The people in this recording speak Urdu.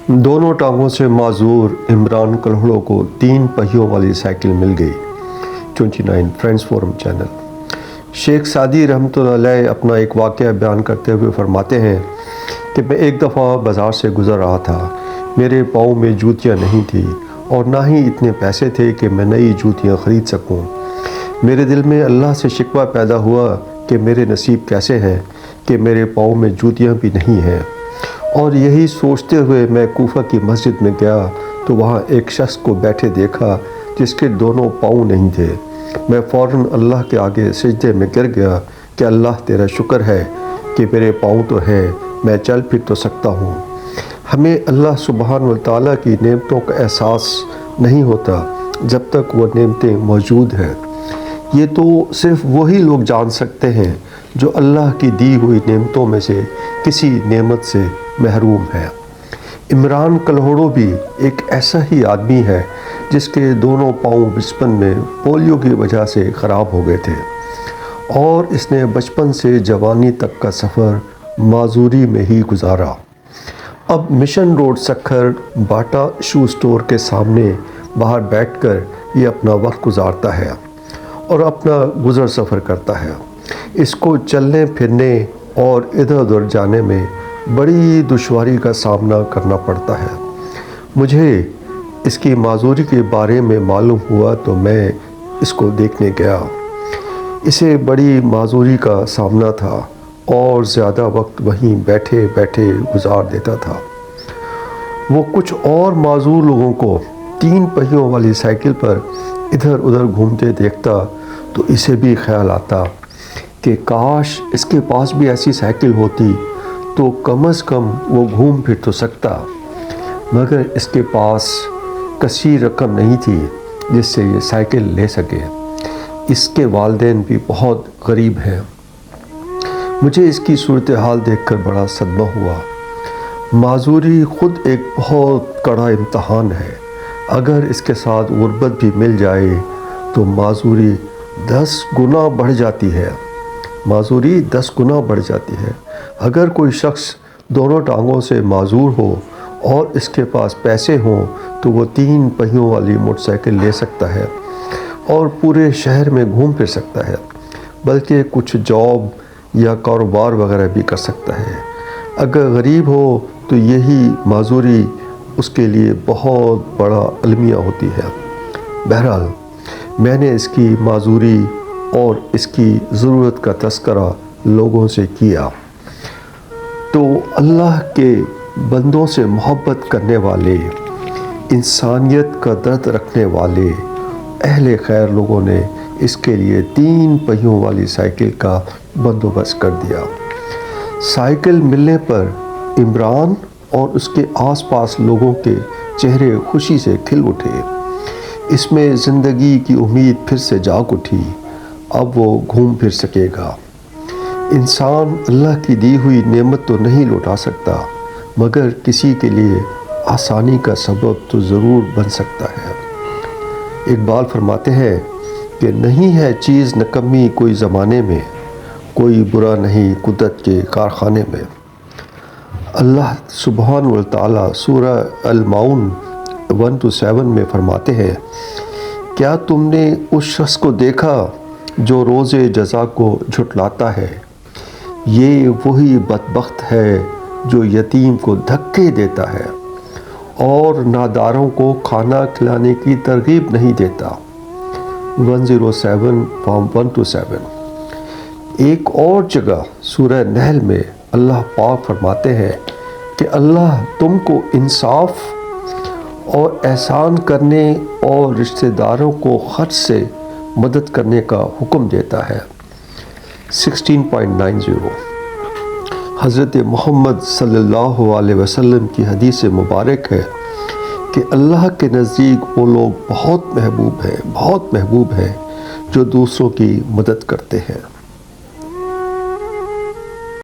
دونوں ٹانگوں سے معذور عمران کلہڑو کو 3 پہیوں والی سائیکل مل گئی۔ 29 فرینڈز فورم چینل۔ شیخ سعدی رحمۃ اللہ علیہ اپنا ایک واقعہ بیان کرتے ہوئے فرماتے ہیں کہ میں ایک دفعہ بازار سے گزر رہا تھا۔ میرے پاؤں میں جوتیاں نہیں تھیں اور نہ ہی اتنے پیسے تھے کہ میں نئی جوتیاں خرید سکوں۔ میرے دل میں اللہ سے شکوہ پیدا ہوا کہ میرے نصیب کیسے ہیں کہ میرے پاؤں میں جوتیاں بھی نہیں ہیں، اور یہی سوچتے ہوئے میں کوفہ کی مسجد میں گیا تو وہاں ایک شخص کو بیٹھے دیکھا جس کے دونوں پاؤں نہیں تھے۔ میں فوراً اللہ کے آگے سجدے میں گر گیا کہ اللہ تیرا شکر ہے کہ میرے پاؤں تو ہیں، میں چل پھر تو سکتا ہوں۔ ہمیں اللہ سبحانہ و تعالیٰ کی نعمتوں کا احساس نہیں ہوتا جب تک وہ نعمتیں موجود ہیں۔ یہ تو صرف وہی لوگ جان سکتے ہیں جو اللہ کی دی ہوئی نعمتوں میں سے کسی نعمت سے محروم ہے۔ عمران کلہڑو بھی ایک ایسا ہی آدمی ہے جس کے دونوں پاؤں بچپن میں پولیو کی وجہ سے خراب ہو گئے تھے، اور اس نے بچپن سے جوانی تک کا سفر معذوری میں ہی گزارا۔ اب مشن روڈ سکھر باٹا شو سٹور کے سامنے باہر بیٹھ کر یہ اپنا وقت گزارتا ہے اور اپنا گزر سفر کرتا ہے۔ اس کو چلنے پھرنے اور ادھر ادھر جانے میں بڑی دشواری کا سامنا کرنا پڑتا ہے۔ مجھے اس کی معذوری کے بارے میں معلوم ہوا تو میں اس کو دیکھنے گیا۔ اسے بڑی معذوری کا سامنا تھا اور زیادہ وقت وہیں بیٹھے بیٹھے گزار دیتا تھا۔ وہ کچھ اور معذور لوگوں کو 3 پہیوں والی سائیکل پر ادھر ادھر گھومتے دیکھتا تو اسے بھی خیال آتا کہ کاش اس کے پاس بھی ایسی سائیکل ہوتی تو کم از کم وہ گھوم پھر تو سکتا، مگر اس کے پاس کثیر رقم نہیں تھی جس سے یہ سائیکل لے سکے۔ اس کے والدین بھی بہت غریب ہیں۔ مجھے اس کی صورتحال دیکھ کر بڑا صدمہ ہوا۔ معذوری خود ایک بہت کڑا امتحان ہے۔ اگر اس کے ساتھ غربت بھی مل جائے تو معذوری 10 گنا بڑھ جاتی ہے۔ معذوری 10 گنا بڑھ جاتی ہے۔ اگر کوئی شخص دونوں ٹانگوں سے معذور ہو اور اس کے پاس پیسے ہوں تو وہ 3 پہیوں والی موٹر سائیکل لے سکتا ہے اور پورے شہر میں گھوم پھر سکتا ہے، بلکہ کچھ جاب یا کاروبار وغیرہ بھی کر سکتا ہے۔ اگر غریب ہو تو یہی معذوری اس کے لیے بہت بڑا المیہ ہوتی ہے۔ بہرحال میں نے اس کی معذوری اور اس کی ضرورت کا تذکرہ لوگوں سے کیا تو اللہ کے بندوں سے محبت کرنے والے، انسانیت کا درد رکھنے والے اہل خیر لوگوں نے اس کے لیے 3 پہیوں والی سائیکل کا بندوبست کر دیا۔ سائیکل ملنے پر عمران اور اس کے آس پاس لوگوں کے چہرے خوشی سے کھل اٹھے۔ اس میں زندگی کی امید پھر سے جاگ اٹھی۔ اب وہ گھوم پھر سکے گا۔ انسان اللہ کی دی ہوئی نعمت تو نہیں لوٹا سکتا، مگر کسی کے لیے آسانی کا سبب تو ضرور بن سکتا ہے۔ اقبال فرماتے ہیں کہ نہیں ہے چیز نکمی کوئی زمانے میں، کوئی برا نہیں قدرت کے کارخانے میں۔ اللہ سبحانہ و تعالیٰ سورہ المعون 1-7 میں فرماتے ہیں، کیا تم نے اس شخص کو دیکھا جو روز جزا کو جھٹلاتا ہے؟ یہ وہی بدبخت ہے جو یتیم کو دھکے دیتا ہے اور ناداروں کو کھانا کھلانے کی ترغیب نہیں دیتا۔ 107 1-7۔ ایک اور جگہ سورہ نحل میں اللہ پاک فرماتے ہیں کہ اللہ تم کو انصاف اور احسان کرنے اور رشتہ داروں کو خرچ سے مدد کرنے کا حکم دیتا ہے۔ 16.90۔ حضرت محمد صلی اللہ علیہ وسلم کی حدیث مبارک ہے کہ اللہ کے نزدیک وہ لوگ بہت محبوب ہیں جو دوسروں کی مدد کرتے ہیں۔